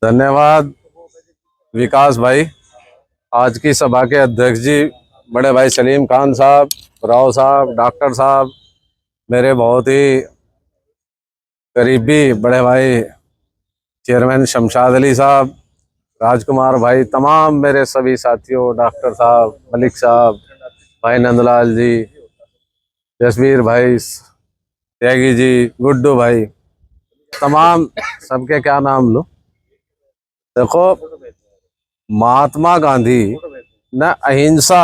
धन्यवाद विकास भाई। आज की सभा के अध्यक्ष जी बड़े भाई सलीम खान साहब, राव साहब, डॉक्टर साहब, मेरे बहुत ही करीबी बड़े भाई चेयरमैन शमशाद अली साहब, राजकुमार भाई, तमाम मेरे सभी साथियों, डॉक्टर साहब, मलिक साहब, भाई नंदलाल जी, जसवीर भाई, त्यागी जी, गुड्डू भाई, तमाम सबके क्या नाम लो। देखो, महात्मा गांधी ने अहिंसा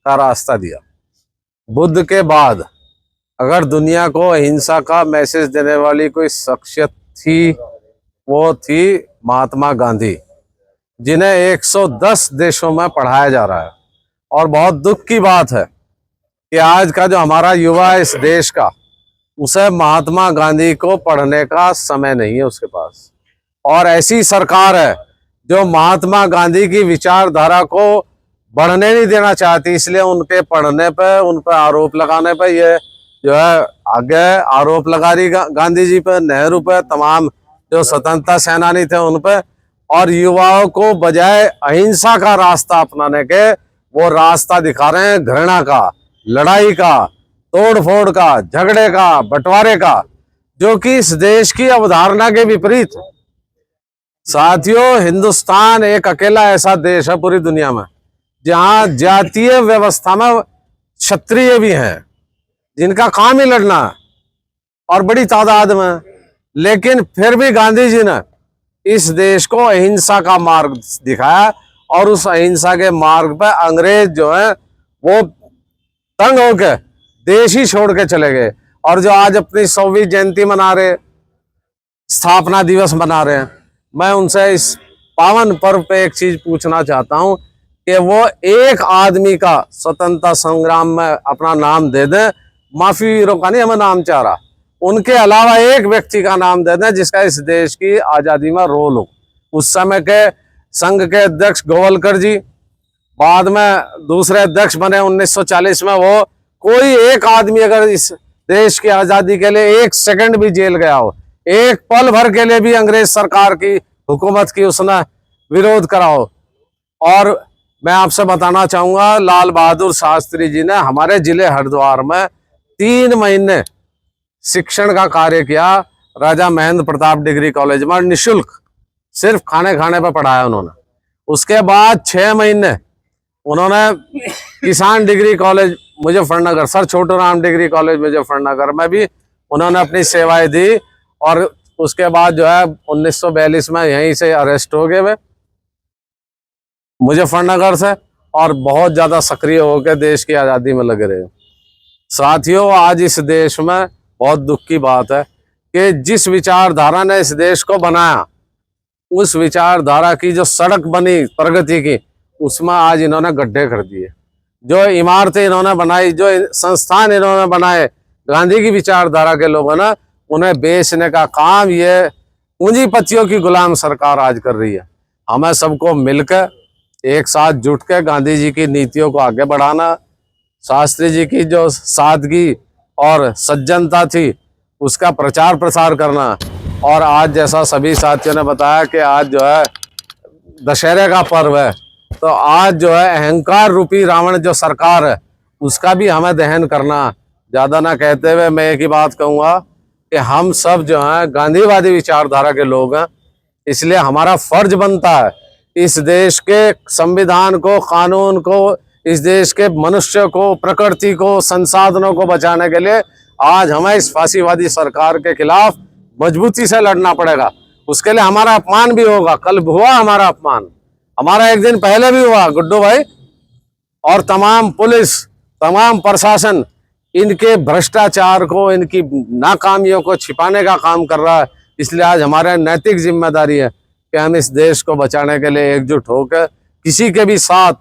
का रास्ता दिया। बुद्ध के बाद अगर दुनिया को अहिंसा का मैसेज देने वाली कोई शख्सियत थी, वो थी महात्मा गांधी, जिन्हें 110 देशों में पढ़ाया जा रहा है। और बहुत दुख की बात है कि आज का जो हमारा युवा है इस देश का, उसे महात्मा गांधी को पढ़ने का समय नहीं है उसके पास। और ऐसी सरकार है जो महात्मा गांधी की विचारधारा को बढ़ने नहीं देना चाहती, इसलिए उनके पढ़ने पे, उन पर आरोप लगाने पे ये जो है आगे आरोप लगा रही गांधी जी पे, नेहरू पे, तमाम जो स्वतंत्रता सेनानी थे उन पे। और युवाओं को बजाय अहिंसा का रास्ता अपनाने के वो रास्ता दिखा रहे हैं घृणा का, लड़ाई का, तोड़ फोड़ का, झगड़े का, बंटवारे का, जो कि इस देश की अवधारणा के विपरीत। साथियों, हिंदुस्तान एक अकेला ऐसा देश है पूरी दुनिया में जहां जातीय व्यवस्था में क्षत्रिय भी हैं, जिनका काम ही लड़ना है और बड़ी तादाद में। लेकिन फिर भी गांधी जी ने इस देश को अहिंसा का मार्ग दिखाया और उस अहिंसा के मार्ग पर अंग्रेज जो है वो तंग होकर देश ही छोड़ के चले गए। और जो आज अपनी 100वीं जयंती मना रहे, स्थापना दिवस मना रहे हैं, मैं उनसे इस पावन पर्व पे एक चीज पूछना चाहता हूं कि वो एक आदमी का स्वतंत्रता संग्राम में अपना नाम दे दें, माफी वीरों का नहीं हमें नाम चाह रहा, उनके अलावा एक व्यक्ति का नाम दे दें जिसका इस देश की आजादी में रोल हो। उस समय के संघ के अध्यक्ष गोवलकर जी, बाद में दूसरे अध्यक्ष बने 1940 में, वो कोई एक आदमी अगर इस देश की आजादी के लिए एक सेकंड भी जेल गया हो, एक पल भर के लिए भी अंग्रेज सरकार की हुकूमत की उसने विरोध करा हो। और मैं आपसे बताना चाहूंगा, लाल बहादुर शास्त्री जी ने हमारे जिले हरिद्वार में 3 महीने शिक्षण का कार्य किया, राजा महेंद्र प्रताप डिग्री कॉलेज में, निःशुल्क, सिर्फ खाने खाने पर पढ़ाया उन्होंने। उसके बाद 6 महीने उन्होंने किसान degree college Muzaffarnagar, sir Chhotu Ram degree college Muzaffarnagar में भी उन्होंने अपनी सेवाएं दी। और उसके बाद जो है 1942 में यहीं से अरेस्ट हो गए वे मुजफ्फरनगर से, और बहुत ज्यादा सक्रिय होकर देश की आजादी में लगे रहे। साथियों, आज इस देश में बहुत दुख की बात है कि जिस विचारधारा ने इस देश को बनाया, उस विचारधारा की जो सड़क बनी प्रगति की, उसमें आज इन्होंने गड्ढे कर दिए। जो इमारतें इन्होंने बनाई, जो संस्थान इन्होंने बनाए गांधी की विचारधारा के लोगों ने, उन्हें बेचने का काम ये पूंजीपतियों की गुलाम सरकार आज कर रही है। हमें सबको मिलकर एक साथ जुट के गांधी जी की नीतियों को आगे बढ़ाना, शास्त्री जी की जो सादगी और सज्जनता थी उसका प्रचार प्रसार करना। और आज जैसा सभी साथियों ने बताया कि आज जो है दशहरे का पर्व है, तो आज जो है अहंकार रूपी रावण जो सरकार है उसका भी हमें दहन करना। ज्यादा ना कहते हुए मैं एक ही बात कहूँगा कि हम सब जो हैं गांधीवादी विचारधारा के लोग हैं, इसलिए हमारा फर्ज बनता है इस देश के संविधान को, कानून को, इस देश के मनुष्य को, प्रकृति को, संसाधनों को बचाने के लिए आज हमें इस फांसीवादी सरकार के खिलाफ मजबूती से लड़ना पड़ेगा। उसके लिए हमारा अपमान भी होगा, कल हुआ हमारा अपमान, हमारा एक दिन पहले भी हुआ गुड्डू भाई। और तमाम पुलिस, तमाम प्रशासन इनके भ्रष्टाचार को, इनकी नाकामियों को छिपाने का काम कर रहा है। इसलिए आज हमारे नैतिक जिम्मेदारी है कि हम इस देश को बचाने के लिए एकजुट होकर किसी के भी साथ,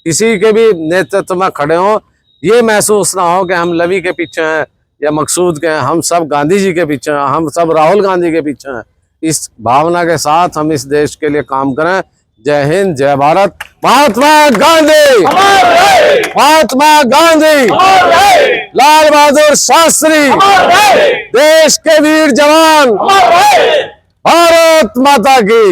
किसी के भी नेतृत्व में खड़े हों। ये महसूस ना हो कि हम लवी के पीछे हैं या मकसूद के हैं, हम सब गांधी जी के पीछे हैं, हम सब राहुल गांधी के पीछे हैं। इस भावना के साथ हम इस देश के लिए काम करें। जय हिंद, जय भारत। महात्मा गांधी, महात्मा गांधी, लाल बहादुर शास्त्री, देश के वीर जवान। भारत माता की